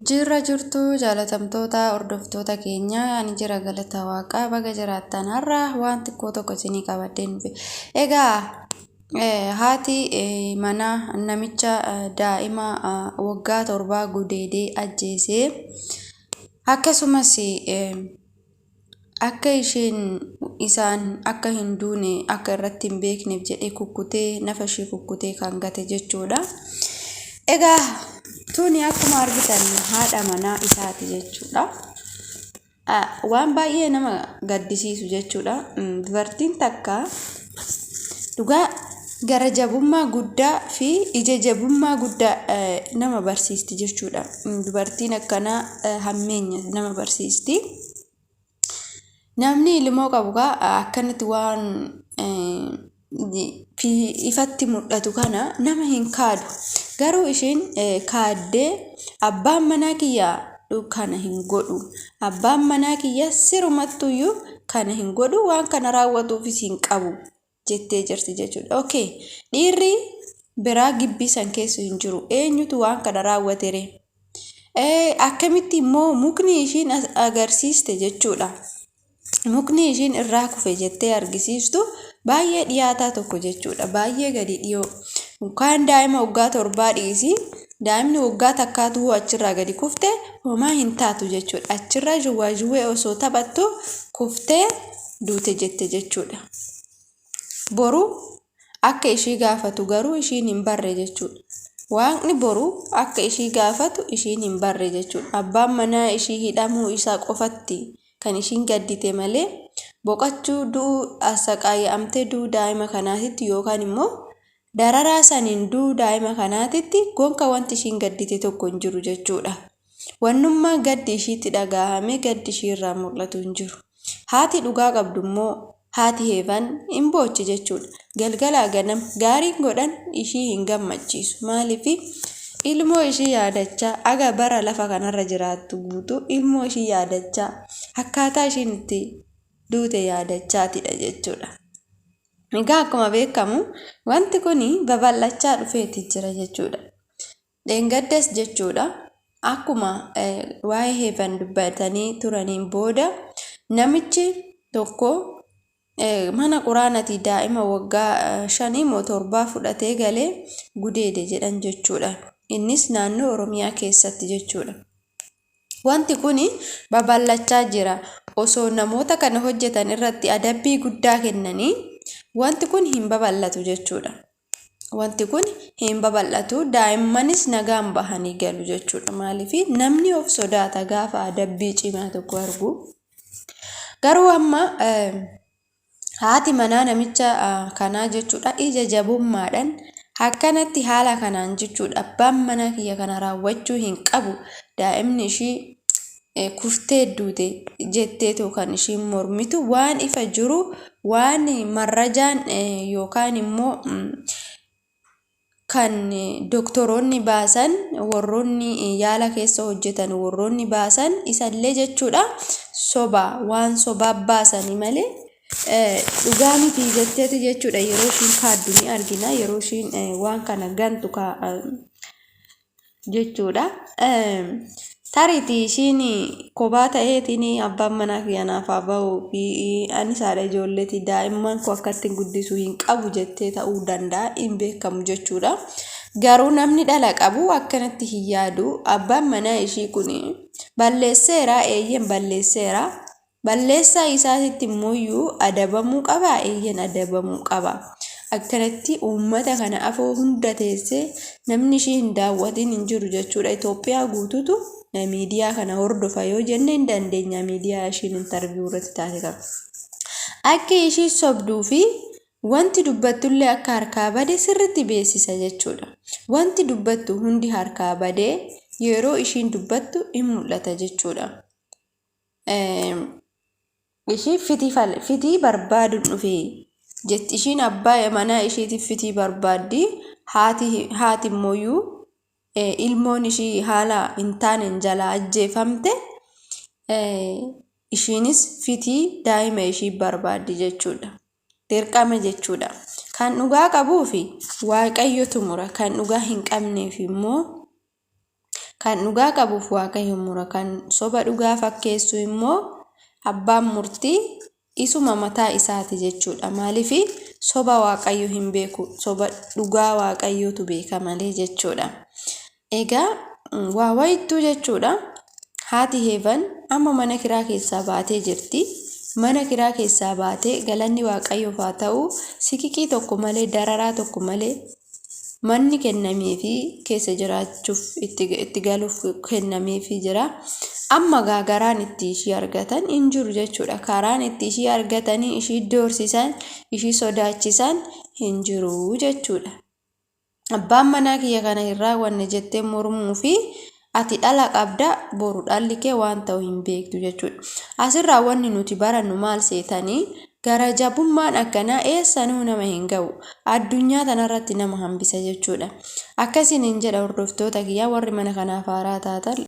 Jirra jirtuu jaalatamtoota hordoftoota keenya ani jira galata waaqaa baga jiraattan har'a waan xiqqoo tokko isinii qabadeen egaa haati mana namicha daa'ima waggaa 7 gudeedee ajjeesee akkasumas akka isheen isaan akka hin duune akka irratti hin beekneef jedhee kukkutee nafa ishee kukkutee kan gate jechuudha. Egaa tuni akkuma argitan haadha manaa isaati jechuudha. Waan baay'ee nama gaddisiisu jechuudha. Dubartiin takka dhugaa gara jabummaa guddaa fi ija jabummaa guddaa nama barsiisti jechuudha. Dubartiin akkanaa hammeenya nama barsiisti. Namni ilmoo qabu akkanatti waan ifatti mul'atu kana nama hin kaadu. Garuu isheen kaaddee abbaan manaa kiyyaa kana hin godhu. Abbaan manaa kiyyaa sirumattuyyuu kana hin godhu waan kana raawwatuufis hin qabu jettee jirti jechuudha. Okay, dhiirri biraa gibbii san keessa hin jiru. Eenyutu waan kana raawwatere? Akkamitti immoo mukni ishiin agarsiiste jechuudha. Mukni ishiin irraa kufe jettee argisiistu baay'ee dhiyaataa tokko jechuudha. Baay'ee gadi dhiyoo. Kan daa'ima waggaa 7 dhiisi. Daa'imni waggaa takkaatu achirraa gadi kufte homaa hin taatu jechuudha. Achirra juwaa osoo taphattu kuftee duute jette jechuudha. Boru akka ishii gaafatu garuu ishiin hin barre jechuudha. Waaqni boru akka ishii gaafatu ishiin hin barre jechuudha. Abbaan manaa ishii hidhamuu isaa qofatti kan ishiin gaddite malee boqachuu du'uu asaqaayamtee du'uu daa'ima kanaatitti yookaan immoo dararaa saniin du'uu daa'ima kanaatitti gonka wanti ishiin gaddite tokko hin jiru jechuudha. Wannummaa gaddi ishiitti dhagahame gaddi ishii irraa mul'atu hin jiru. Haati dhugaa qabdu immoo haati heevan hin boochi jechuudha. Galgalaa ganam gaarii godhan ishii hin gammachiisu. Maaliif ilmoo ishii yaadachaa aga bara lafa kanarra jiraattu guutuu ilmoo ishii yaadachaa akkaataa ishiin itti duute yaadachaatidha jechuudha. Egaa akkuma beekamu wanti kun babal'achaa dhufeeti jira jechuudha. Dheengaddas jechuudha. Akkuma waa'ee heevan dubbatanii turaniin booda namichi tokko mana quraanati daa'ima waggaa 5 moo 7 fudhatee galee gudeede jedhan jechuudha. Innis naannoo Oromiyaa keessatti jechuudha. Wanti kun babal'achaa jira. Osoo namoota kana hojjetan irratti adabbii guddaa kennanii wanti kun hin babal'atu jechuudha. Wanti kun hin babal'atu. Daa'immanis nagaan bahanii galu jechuudha. Maaliif namni of sodaata gaafa adabbii cimaa tokko argu. Garuu amma haati manaa namicha kanaa jechuudha ija jabummaadhaan akkanatti haala kanaan jechuudha abbaan manaa kiyya kana raawwachuu hin qabu. Daa'imni ishii kuftee duute jetteetu kan ishiin mormitu waan ifa jiru waan marrajaan yookaan immoo kan doktoroonni baasan warroonni yaala keessa hojjetan warroonni baasan isallee jechuudha soba waan sobaa baasanii malee dhugaa miti jetteetu jechuudha. Yeroo ishiin kaaddu ni argina. Yeroo ishiin waan kana gantu jechuudha. Tariitii ishiin kophaa ta'eetiin abbaan manaa kiyyanaaf haa bahuu fi anis haadha ijoolleeti daa'imman koo akkatti guddisuu hin qabu jettee ta'uu danda'a hin beekamu jechuudha. Garuu namni dhala qabu akkanatti hin yaadu. Abbaan manaa ishii kun balleesseera eeyyen balleesseera. Balleessaa isaatitti immoo adabamuu qaba eeyyen adabamuu qaba. Akkanatti uummata kana afoo hunda teessee namni ishii hin daawwatin hin jiru jechuudha. Itoophiyaa guutuutu miidiyaa kana hordofa yoo jenne hin dandeenya miidiyaa ishiin intarviiyuu irratti taate qaba. Akka ishii sobduu fi wanti dubbattullee akka harkaa bade sirriitti beeksisa jechuudha. Wanti dubbattu hundi harkaa badee yeroo ishiin dubbattu hin mul'ata jechuudha. Ishii fitii barbaaduun dhufee jetti ishiin abbaa manaa ishiitiif fitii barbaaddi. Haati immoo ilmoon ishii haala hin taaneen jalaa ajjeefamte ishiinis fitii daa'ima ishii barbaaddi jechuudha. Dirqama jechuudha. Kan dhugaa qabuu fi waaqayyotu mura. Kan dhugaa hin qabneef immoo kan dhugaa qabuuf Waaqayyo mura, kan soba dhugaa fakkeessu immoo abbaan murtii isuma mataa isaati jechuudha. Maaliif soba Waaqayyo hin beeku, soba dhugaa Waaqayyotu beeka malee jechuudha. Egaa waa wayittuu jechuudha. Haati Heevan amma mana kiraa keessaa baatee jirti. Mana kiraa keessaa baatee galanni Waaqayyoof haa ta'u, siqiqii tokko malee, dararaa tokko malee manni kennameefi keessa jiraachuuf itti galuuf kennameefi jira. Amma garaan itti ishii argatan hin jiru jechuudha. Karaan itti ishii argatanii ishii doorsisan, ishii sodaachisan hin jiru jechuudha. Abbaan manaa kiyya kana irraa wanne jettee mormuu fi ati dhala qabda, boru dhalli kee waan ta'u hin beektu jechuudha. Asirraa wanni nuti barannu maal seetanii, gara jabummaan akkanaa eessanuu nama hin ga'u. Addunyaa tanarratti nama hambisa jechuudha. Akkasiin hin jedha hordoftoota kiyyaa warri mana kanaaf haaraa taatan.